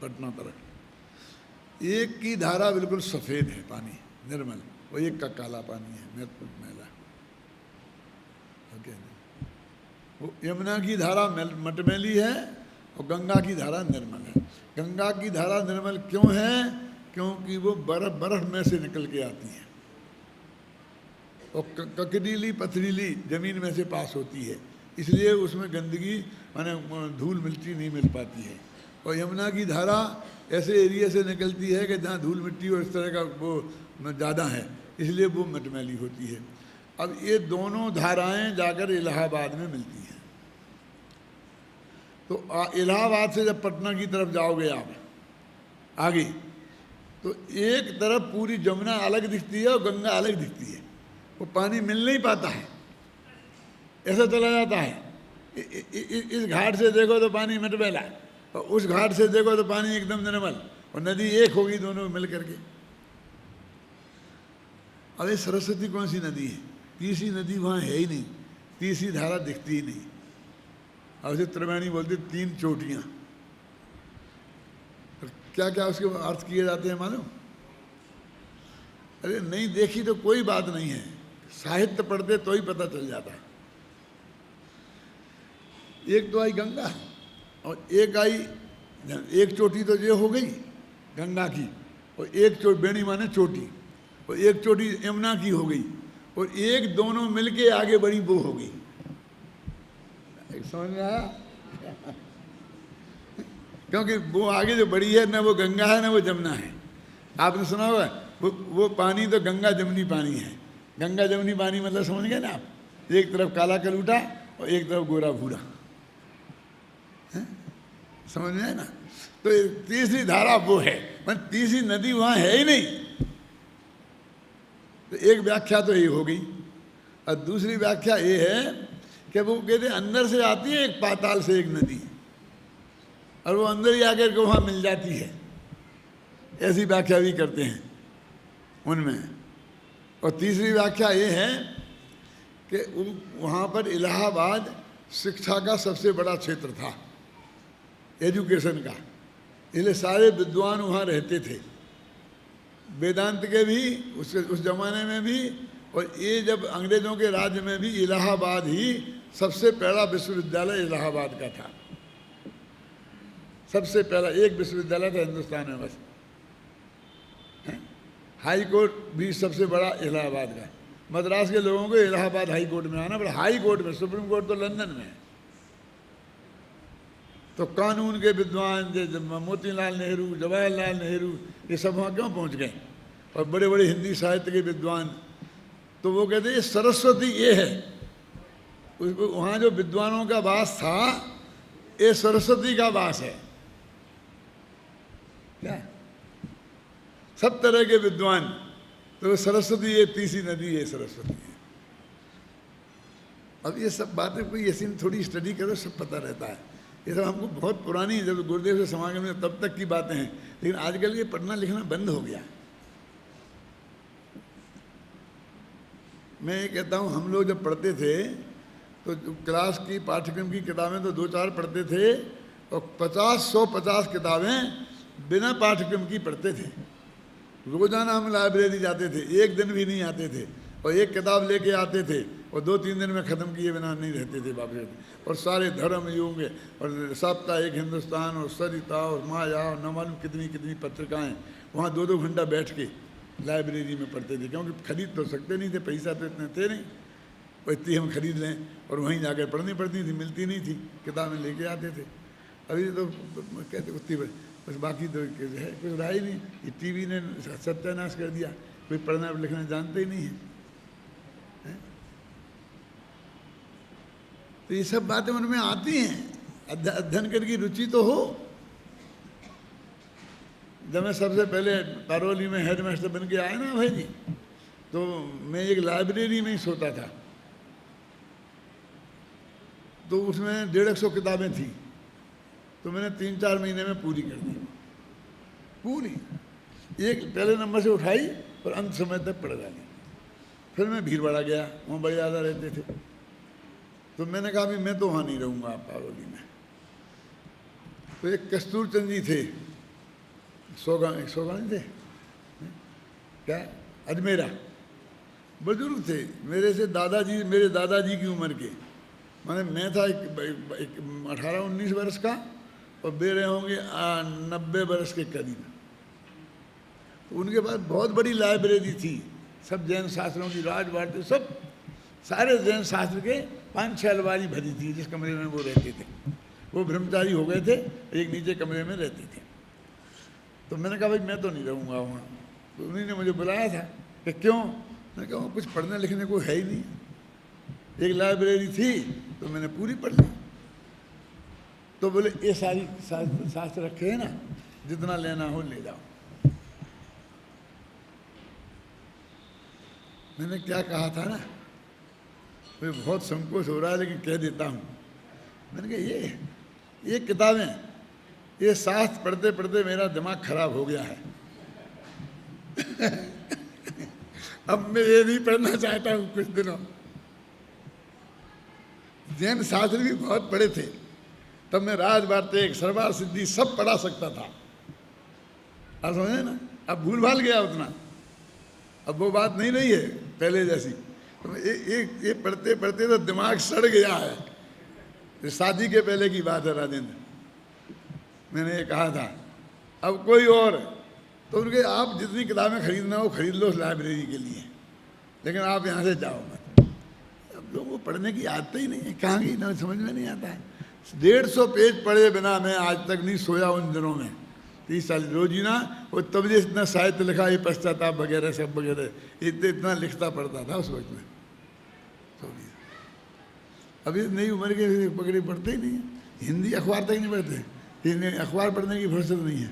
पटना तरफ। एक की धारा बिल्कुल सफ़ेद है, पानी निर्मल, और एक का काला पानी है, मैला। ओके, वो यमुना की धारा मटमैली है और गंगा की धारा निर्मल है। गंगा की धारा निर्मल क्यों है? क्योंकि वो बर्फ में से निकल के आती है और ककड़ीली पथरीली जमीन में से पास होती है, इसलिए उसमें गंदगी माने धूल मिट्टी नहीं मिल पाती है। और यमुना की धारा ऐसे एरिया से निकलती है कि जहाँ धूल मिट्टी और इस तरह का वो ज़्यादा है, इसलिए वो मटमैली होती है। अब ये दोनों धाराएं जाकर इलाहाबाद में मिलती हैं। तो इलाहाबाद से जब पटना की तरफ जाओगे आप आगे, तो एक तरफ पूरी जमुना अलग दिखती है और गंगा अलग दिखती है। वो पानी मिल नहीं पाता है, ऐसा चला जाता है। इस घाट से देखो तो पानी मटमैला, और उस घाट से देखो तो पानी एकदम निर्मल, और नदी एक होगी दोनों मिल करके। अरे सरस्वती कौन सी नदी है? तीसरी नदी वहाँ है ही नहीं, तीसरी धारा दिखती ही नहीं। और उसे त्रिवेणी बोलते 3 चोटियाँ। क्या क्या उसके अर्थ किए जाते हैं मालूम? अरे नहीं देखी तो कोई बात नहीं है, साहित्य पढ़ते तो ही पता चल जाता है। एक तो आई गंगा और एक आई, एक चोटी तो ये हो गई गंगा की, और एक चोटी बेणी माने चोटी, और एक चोटी यमुना की हो गई, और एक दोनों मिलके आगे बढ़ी वो हो गई। समझ में आया? क्योंकि वो आगे जो बड़ी है ना वो गंगा है ना वो जमुना है। आपने सुना होगा वो पानी तो गंगा जमुनी पानी है। गंगा जमुनी पानी मतलब समझ गए ना आप? एक तरफ काला कलूटा और एक तरफ गोरा भूरा, समझ में है ना? तो तीसरी धारा वो है, मतलब तीसरी नदी वहाँ है ही नहीं। तो एक व्याख्या तो ये हो गई, और दूसरी व्याख्या ये है कि वो कहते अंदर से आती है एक पाताल से एक नदी, और वो अंदर ही आकर के वहाँ मिल जाती है। ऐसी व्याख्या भी करते हैं उनमें। और तीसरी व्याख्या ये है कि वहाँ पर इलाहाबाद शिक्षा का सबसे बड़ा क्षेत्र था, एजुकेशन का, इसलिए सारे विद्वान वहाँ रहते थे, वेदांत के भी उस जमाने में भी। और ये जब अंग्रेज़ों के राज्य में भी इलाहाबाद ही सबसे पहला विश्वविद्यालय इलाहाबाद का था। सबसे पहला एक विश्वविद्यालय था हिंदुस्तान में बस। हाई कोर्ट भी सबसे बड़ा इलाहाबाद का। मद्रास के लोगों को इलाहाबाद हाई कोर्ट में आना, पर हाई कोर्ट में, सुप्रीम कोर्ट तो लंदन में है। तो कानून के विद्वान जैसे मोतीलाल नेहरू, जवाहरलाल नेहरू, ये सब वहाँ क्यों पहुँच गए? और बड़े बड़े हिंदी साहित्य के विद्वान। तो वो कहते हैं सरस्वती ये है, वहाँ जो विद्वानों का वास था ये सरस्वती का वास है। क्या? सब तरह के विद्वान, तो सरस्वती ये तीसरी नदी है, सरस्वती है। अब ये सब बातें कोई ऐसी थोड़ी स्टडी करो सब पता रहता है। ये सब हमको बहुत पुरानी, जब गुरुदेव से समागम में तब तक की बातें हैं, लेकिन आजकल ये पढ़ना लिखना बंद हो गया। मैं ये कहता हूँ हम लोग जब पढ़ते थे तो क्लास की पाठ्यक्रम की किताबें तो 2-4 पढ़ते थे और 50-150 किताबें बिना पाठ्यक्रम की पढ़ते थे। रोज़ाना हम लाइब्रेरी जाते थे, एक दिन भी नहीं आते थे, और एक किताब लेके आते थे और 2-3 दिन में ख़त्म किए बिना नहीं रहते थे वापस। और सारे धर्म युग और साप्ताहिक हिंदुस्तान और सरिता और माया और न मालूम कितनी कितनी पत्रिकाएँ वहाँ 2-2 घंटा बैठ के लाइब्रेरी में पढ़ते थे, क्योंकि खरीद तो सकते नहीं थे, पैसा तो इतने थे नहीं, और इतनी हम खरीद लें और वहीं जाकर पढ़नी पड़ती थी, मिलती नहीं थी, किताबें लेके आते थे। अभी तो कहते उतनी बस बाकी तो है कुछ रहा ही नहीं, ये टीवी ने सत्यानाश कर दिया, कोई पढ़ना लिखना जानते ही नहीं है। तो ये सब बातें उनमें आती हैं, अध्ययन करने की रुचि तो हो। जब मैं सबसे पहले पारोली में हेडमास्टर बन के आया ना भाई जी, तो मैं एक लाइब्रेरी में ही सोता था, तो उसमें 150 किताबें थी, तो मैंने 3-4 महीने में पूरी कर दी, पूरी एक पहले नंबर से उठाई और अंत समय तक पढ़ डाली। फिर मैं भीलवाड़ा गया, वहाँ बड़े ज़्यादा रहते थे, तो मैंने कहा भी मैं तो वहाँ नहीं रहूँगा पारोली में। तो एक कस्तूर चंद जी थे, सोगानी थे क्या, अजमेरा, बुजुर्ग थे मेरे से दादाजी, मेरे दादाजी की उम्र के, माने मैं था 18-19 वर्ष का और वे रहे होंगे 90 वर्ष के करीब। तो उनके पास बहुत बड़ी लाइब्रेरी थी, सब जैन शास्त्रों की, राज भारती, सब सारे जैन शास्त्र के 5-6 अलमारी भरी थी, जिस कमरे में वो रहते थे। वो ब्रह्मचारी हो गए थे, एक नीचे कमरे में रहते थे। तो मैंने कहा भाई मैं तो नहीं रहूँगा वहाँ। तो उन्हीं ने मुझे बुलाया था कि क्यों, मैंने कहा कुछ पढ़ने लिखने को है ही नहीं, एक लाइब्रेरी थी तो मैंने पूरी पढ़ ली। तो बोले ये सारी शास्त्र रखे हैं ना, जितना लेना हो ले जाओ। मैंने क्या कहा था ना, मुझे बहुत संकोच हो रहा है लेकिन कह देता हूँ। मैंने कहा ये किताबें, ये शास्त्र पढ़ते पढ़ते मेरा दिमाग खराब हो गया है। अब मैं ये नहीं पढ़ना चाहता हूँ कुछ दिनों। जैन शास्त्र भी बहुत पढ़े थे, तब मैं राज वार्तिक, सरवार सिद्धि सब पढ़ा सकता था, आप समझे ना। अब भूल भाल गया उतना, अब वो बात नहीं रही है पहले जैसी। तो ये पढ़ते पढ़ते तो दिमाग सड़ गया है। तो शादी के पहले की बात है राजेंद्र, मैंने ये कहा था अब कोई और, तो उनके आप जितनी किताबें खरीदना हो खरीद लो उस लाइब्रेरी के लिए, लेकिन आप यहाँ से जाओ मत। अब लोगों को पढ़ने की आदत ही नहीं है, कहाँ की ना समझ में नहीं आता है। 150 पेज पढ़े बिना मैं आज तक नहीं सोया उन दिनों में, 30 साल रोज ही ना। वो तब जो इतना साहित्य लिखा, ये पश्चाताप वगैरह सब वगैरह, इतना लिखता पढ़ता था उस वक्त में। तो अभी नई उम्र के पकड़े पढ़ते ही नहीं है, हिंदी अखबार तक नहीं पढ़ते, अखबार पढ़ने की फुर्सत नहीं है।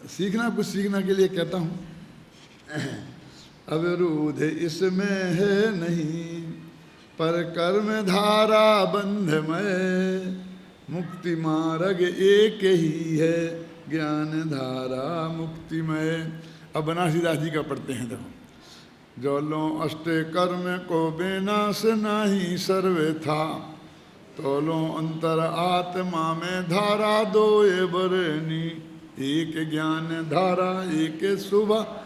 सीखना, कुछ सीखने के लिए कहता हूँ। अवरोध इसमें है नहीं, पर कर्म धारा बंधमय, मुक्ति मार्ग एक ही है, ज्ञान धारा मुक्तिमय। अब बनारसीदास जी का पढ़ते हैं, देखो। जोलो अष्टे कर्म को विनाश नहीं सर्वे था, तोलो अंतर आत्मा में धारा दो ये बरनी, एक ज्ञान धारा एक सुबह।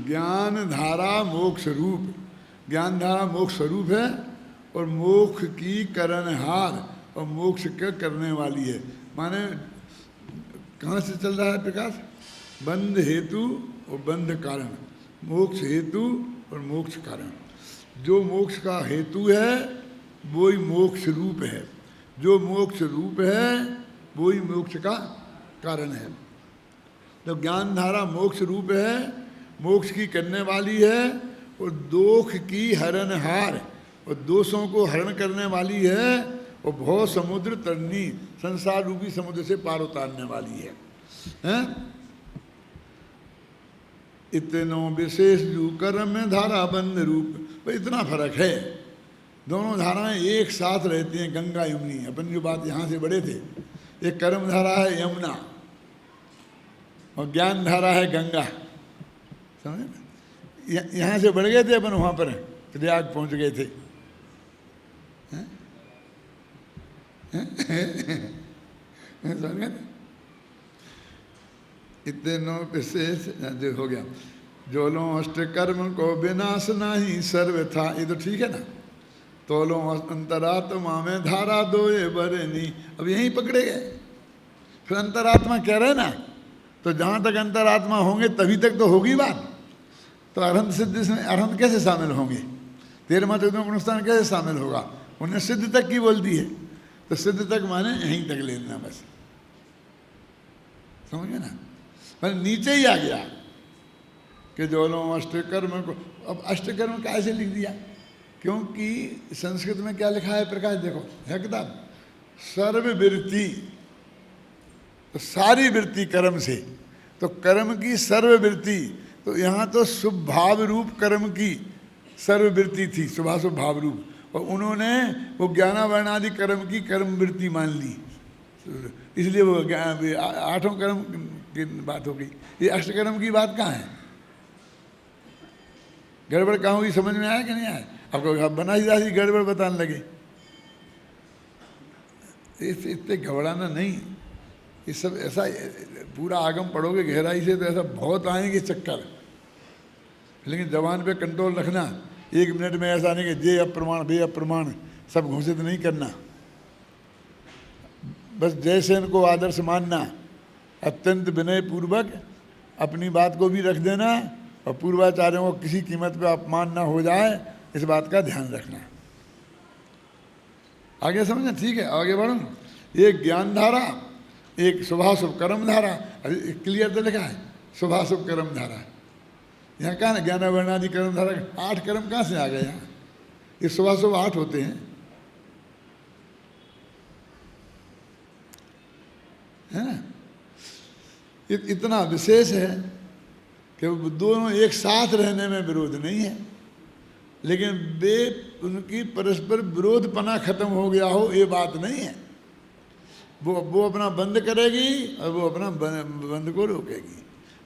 ज्ञान धारा मोक्ष रूप, ज्ञान धारा मोक्ष स्वरूप है और मोक्ष की करणहार और मोक्ष का करने वाली है। माने कहाँ से चल रहा है प्रकाश? बंध हेतु और बंध कारण, मोक्ष हेतु और मोक्ष कारण। जो मोक्ष का हेतु है वो ही मोक्ष रूप है, जो मोक्ष रूप है वो ही मोक्ष का कारण है। तो ज्ञान धारा मोक्ष रूप है, मोक्ष की करने वाली है और दोष की हरणहार और दोषों को हरण करने वाली है वो बहुत समुद्र तरनी, संसार रूपी समुद्र से पार उतारने वाली है, हैं? इतनो विशेष जू कर्म में धारा बंद रूप, तो इतना फर्क है। दोनों धाराएं एक साथ रहती हैं, गंगा यमुनी। अपन जो बात यहाँ से बड़े थे, एक कर्म धारा है यमुना और ज्ञान धारा है गंगा, समझे? यहाँ से बढ़ गए थे अपन, वहाँ पर प्रयाग पहुँच गए थे। समझ गए? इतनो विशेष जो हो गया, जोलो अष्ट कर्म को विनाश नहीं सर्व था, ये तो ठीक है ना। तोलो अंतरात्मा में धारा दो ये बरेनी, अब यहीं पकड़े गए। फिर अंतरात्मा कह रहे ना, तो जहाँ तक अंतरात्मा होंगे तभी तक तो होगी बात। तो अरहंत सिद्धि में अरहंत कैसे शामिल होंगे, 13वां 14वां गुणस्थान कैसे शामिल होगा? उन्हें सिद्ध तक की बोल दी है, तो सिद्ध तक माने यहीं तक ले लेना बस, समझ गए ना। पर नीचे ही आ गया कि जो लोग अष्टकर्म को, अब अष्टकर्म कैसे लिख दिया? क्योंकि संस्कृत में क्या लिखा है प्रकाश, देखो है किताब, सर्ववृत्ति, तो सारी वृत्ति कर्म से, तो कर्म की सर्ववृत्ति, तो यहाँ तो शुभ भाव रूप कर्म की सर्ववृत्ति थी, शुभाशुभ भाव रूप, और उन्होंने वो ज्ञानावरणादि कर्म की कर्म वृत्ति मान ली, इसलिए वो 8 कर्म की बात हो गई। ये अष्टकर्म की बात कहाँ है? गड़बड़ कहाँ हुई, समझ में आया कि नहीं आया? आपको बनारसी गड़बड़ बताने लगे, इतने घबराना नहीं। ये सब ऐसा पूरा आगम पढ़ोगे गहराई से तो ऐसा बहुत आएंगे चक्कर, लेकिन जबान पे कंट्रोल रखना। 1 मिनट में ऐसा नहीं कि जे अप्रमाण बे अप्रमाण सब घोषित नहीं करना, बस जैसे इनको आदर्श मानना, अत्यंत विनय पूर्वक अपनी बात को भी रख देना, और पूर्वाचार्यों को किसी कीमत पे अपमान ना हो जाए, इस बात का ध्यान रखना। आगे समझना, ठीक है आगे बढ़ो। एक ज्ञान धारा, एक शुभाशुभ कर्म धारा, क्लियर तो लिखा है शुभाशुभ कर्म धारा। यहाँ कहा ना ज्ञान वर्णादि कर्म धारा, 8 कर्म कहाँ से आ गए यहाँ? ये शुभाशुभ 8 होते हैं, है ना। इतना विशेष है कि दोनों एक साथ रहने में विरोध नहीं है, लेकिन वे उनकी परस्पर विरोधपना खत्म हो गया हो ये बात नहीं है। वो अपना बंद करेगी और वो अपना बंद को रोकेगी,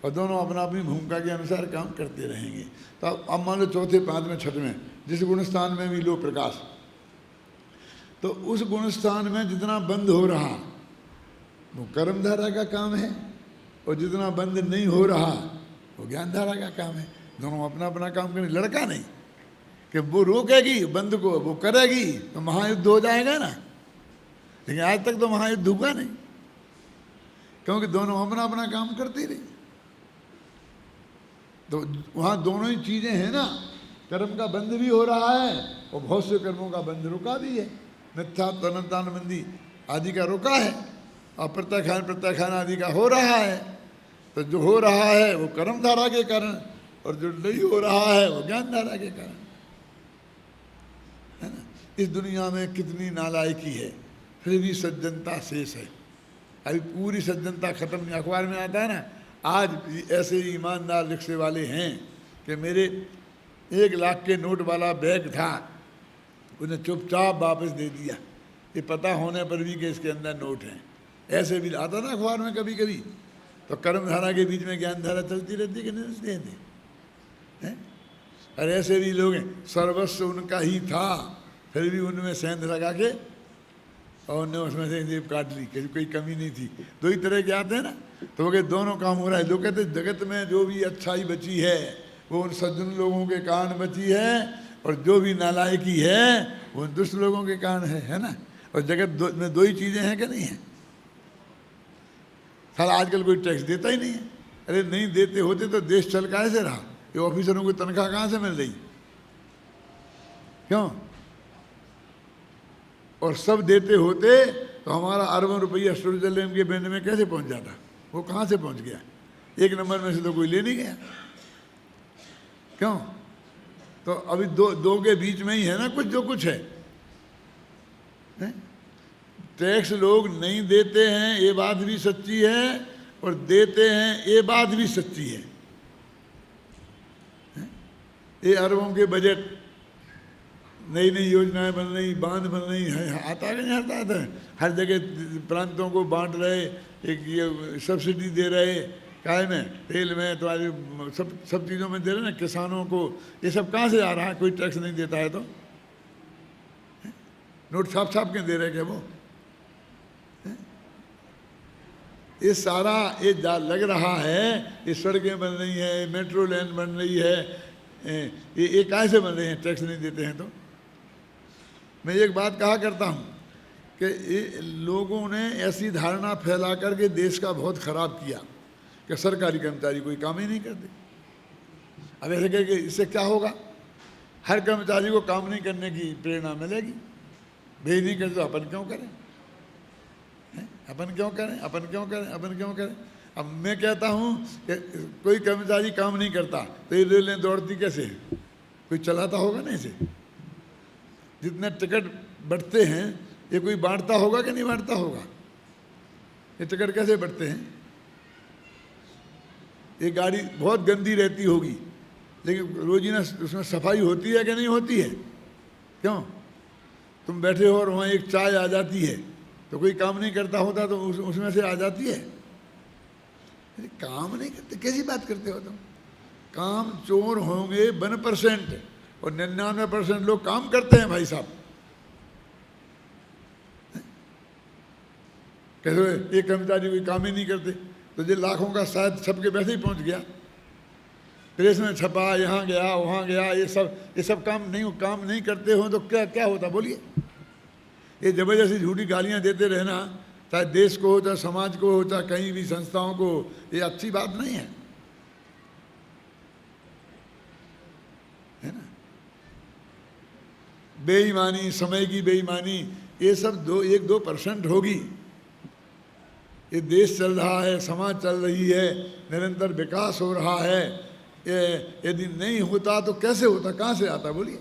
और दोनों अपना अपनी भूमिका के अनुसार काम करते रहेंगे। तो अब मान लो 4थे 5वें 6वें जिस गुणस्थान में भी लो प्रकाश, तो उस गुणस्थान में जितना बंद हो रहा वो कर्मधारा का काम है, और जितना बंद नहीं हो रहा वो ज्ञानधारा का काम है। दोनों अपना अपना काम करें, लड़का नहीं कि वो रोकेगी बंद को, वो करेगी तो महायुद्ध हो जाएगा ना। लेकिन आज तक तो महायुद्ध हुआ नहीं, क्योंकि दोनों अपना अपना काम करती रही। तो वहाँ दोनों ही चीज़ें हैं ना, कर्म का बंद भी हो रहा है और बहुत से कर्मों का बंद रुका भी है। मिथ्या अनंतानुबंधी आदि का रुका है, और प्रत्याख्यान आदि का हो रहा है। तो जो हो रहा है वो कर्म धारा के कारण, और जो नहीं हो रहा है वो ज्ञान धारा के कारण, है ना। इस दुनिया में कितनी नालायकी है, फिर भी सज्जनता शेष है। अभी पूरी सज्जनता खत्म नहीं। अखबार में आता है ना, आज ऐसे ईमानदार रिक्शे वाले हैं कि मेरे 1 लाख के नोट वाला बैग था, उन्हें चुपचाप वापस दे दिया, ये पता होने पर भी कि इसके अंदर नोट हैं। ऐसे भी आता ना अखबार में कभी कभी। तो कर्म धारा के बीच में ज्ञान धारा चलती रहती कि नहीं है? और ऐसे भी लोग हैं, सर्वस्व उनका ही था, फिर भी उनमें सेंध लगा के और उन्होंने उसमें से जेब काट ली, कि कोई कमी नहीं थी। 2 ही तरह के आते हैं ना, तो वो कहते दोनों काम हो रहा है। लोग कहते जगत में जो भी अच्छाई बची है वो उन सज्जन लोगों के कारण बची है, और जो भी नालायकी है वो उन दुष्ट लोगों के कारण है ना। और जगत में 2 ही चीज़ें हैं कि नहीं है? साला आजकल कोई टैक्स देता ही नहीं है। अरे नहीं देते होते तो देश चल कैसे रहा? ये ऑफिसरों को तनख्वाह कहाँ से मिल रही? क्यों? और सब देते होते तो हमारा अरबों रुपया स्विट्जरलैंड के बैंड में कैसे पहुंच जाता? वो कहाँ से पहुंच गया? 1 नंबर में से तो कोई ले नहीं गया। क्यों? तो अभी दो के बीच में ही है ना कुछ जो कुछ है? टैक्स लोग नहीं देते हैं ये बात भी सच्ची है, और देते हैं ये बात भी सच्ची है। ये अरबों के बजट, नई नई योजनाएं बन रही, बांध बन रही है, आता है नहीं आता है, हर जगह प्रांतों को बांट रहे, एक ये सब्सिडी दे रहे, काय में, तेल में, तुम्हारी सब चीज़ों में दे रहे ना किसानों को। ये सब कहाँ से आ रहा है? कोई टैक्स नहीं देता है तो नोट छाप छाप के दे रहे क्या वो? ये सारा ये लग रहा है, ये सड़कें बन रही हैं, मेट्रो लाइन बन रही है, ये काहे से बन रही हैं? टैक्स नहीं देते हैं तो। मैं एक बात कहा करता हूँ कि लोगों ने ऐसी धारणा फैला करके देश का बहुत खराब किया कि सरकारी कर्मचारी कोई काम ही नहीं करते। अब ऐसे कह के इससे क्या होगा? हर कर्मचारी को काम नहीं करने की प्रेरणा मिलेगी। वे नहीं करते तो अपन क्यों करें? अपन क्यों करें? अपन क्यों करें? अपन क्यों करें? अब मैं कहता हूँ कि कोई कर्मचारी काम नहीं करता तो ये रेलें दौड़ती कैसे? कोई चलाता होगा ना इसे। जितने टिकट बढ़ते हैं ये कोई बांटता होगा कि नहीं बांटता होगा? ये टिकट कैसे बढ़ते हैं? ये गाड़ी बहुत गंदी रहती होगी, लेकिन रोजीना उसमें सफाई होती है कि नहीं होती है? क्यों? तुम बैठे हो और वहाँ एक चाय आ जाती है तो कोई काम नहीं करता होता तो उसमें से आ जाती है। काम नहीं करते, कैसी बात करते हो तुम? काम चोर होंगे 1% और 99% लोग काम करते हैं भाई साहब। कैसे एक कर्मचारी कोई काम ही नहीं करते तो ये लाखों का शायद सबके वैसे ही पहुंच गया, प्रेस में छपा, यहाँ गया वहाँ गया, ये सब काम नहीं करते हो तो क्या क्या होता? बोलिए। ये जबरदस्ती झूठी गालियाँ देते रहना, चाहे देश को हो, चाहे समाज को हो, चाहे कहीं भी संस्थाओं को, ये अच्छी बात नहीं है, है ना? बेईमानी, समय की बेईमानी, ये सब 1-2% होगी। ये देश चल रहा है, समाज चल रही है, निरंतर विकास हो रहा है। यदि नहीं होता तो कैसे होता? कहाँ से आता? बोलिए।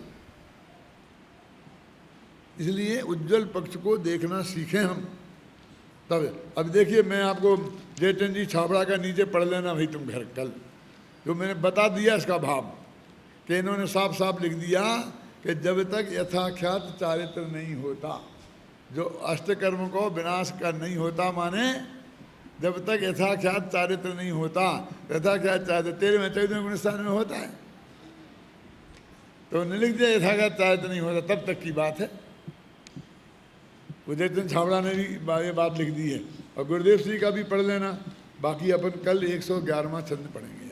इसलिए उज्जवल पक्ष को देखना सीखें हम तब। अब देखिए, मैं आपको जयचंद जी छाबड़ा का नीचे पढ़ लेना भाई तुम घर कल, जो मैंने बता दिया इसका भाव, कि इन्होंने साफ साफ लिख दिया कि जब तक यथाख्यात चारित्र नहीं होता, जो अष्टकर्म को विनाश का नहीं होता, माने जब तक यथाख्यात चारित्र नहीं होता, यथाख्यात चारित्र 13वें गुण स्थान में होता है, तो उन्होंने लिख दिया यथाख्यात चारित्र नहीं होता, तब तक की बात है। जयचंद छाबड़ा ने भी ये बात लिख दी है। और गुरुदेव श्री का भी पढ़ लेना, बाकी अपन कल 111वां छंद पढ़ेंगे।